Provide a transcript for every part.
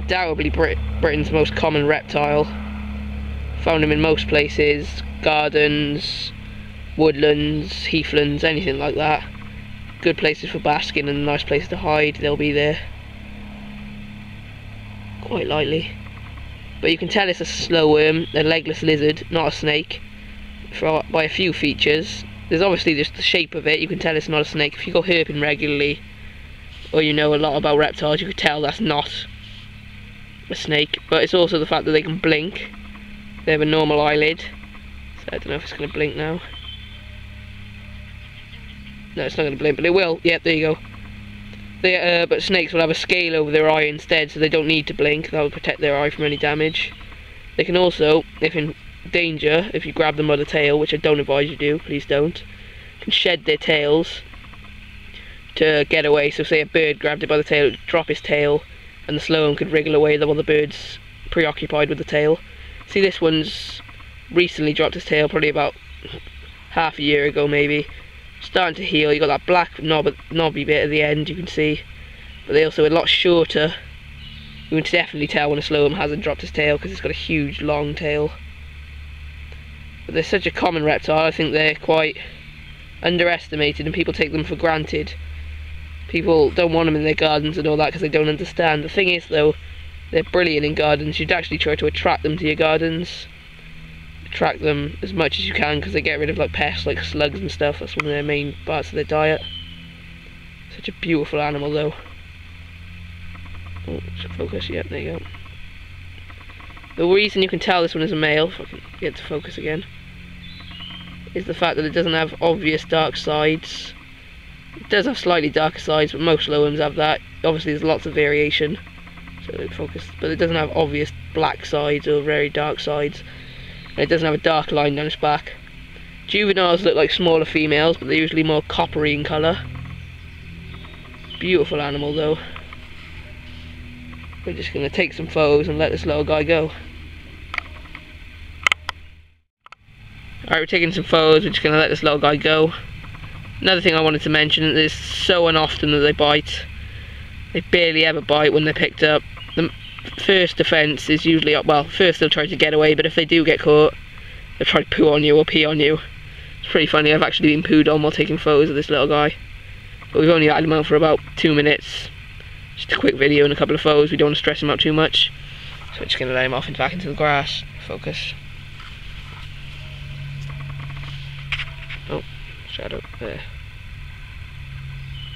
undoubtedly Britain's most common reptile. Found them in most places, gardens, woodlands, heathlands, anything like that. Good places for basking and nice places to hide, they'll be there. Quite lightly. But you can tell it's a slow worm, a legless lizard, not a snake, by a few features. There's obviously just the shape of it, you can tell it's not a snake. If you go herping regularly, or you know a lot about reptiles, you can tell that's not a snake. But it's also the fact that they can blink. They have a normal eyelid, so I don't know if it's going to blink now. No, it's not going to blink, but it will. Yep, there you go. But snakes will have a scale over their eye instead, so they don't need to blink. That will protect their eye from any damage. They can also, if in danger, if you grab them by the tail, which I don't advise you do, please don't, can shed their tails to get away. So say a bird grabbed it by the tail, it would drop his tail, and the slow one could wriggle away while the bird's preoccupied with the tail. See, this one's recently dropped his tail, probably about half a year ago maybe. Starting to heal. You got that black knobby bit at the end, you can see, but they also are a lot shorter. You can definitely tell when a slow one hasn't dropped his tail because it's got a huge long tail. But they're such a common reptile, I think they're quite underestimated and people take them for granted. People don't want them in their gardens and all that because they don't understand. The thing is though, they're brilliant in gardens. You'd actually try to attract them to your gardens. Attract them as much as you can because they get rid of like pests like slugs and stuff. That's one of their main parts of their diet. Such a beautiful animal though. Oh, should focus, yep, there you go. The reason you can tell this one is a male, if I can get to focus again, is the fact that it doesn't have obvious dark sides. It does have slightly darker sides, but most slow worms have that. Obviously there's lots of variation, so it focus, but it doesn't have obvious black sides or very dark sides. And it doesn't have a dark line down its back. Juveniles look like smaller females, but they're usually more coppery in colour. Beautiful animal though. We're just going to take some photos and let this little guy go. Alright, we're taking some photos, we're just going to let this little guy go. Another thing I wanted to mention is so unoften that they bite. They barely ever bite when they're picked up. The first defence is usually, well, first they'll try to get away, but if they do get caught, they'll try to poo on you or pee on you. It's pretty funny, I've actually been pooed on while taking photos of this little guy. But we've only had him out for about 2 minutes. Just a quick video and a couple of photos, we don't want to stress him out too much. So we're just going to let him off and back into the grass. Focus. Oh, shadow, there.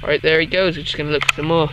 Alright, there he goes, we're just going to look for some more.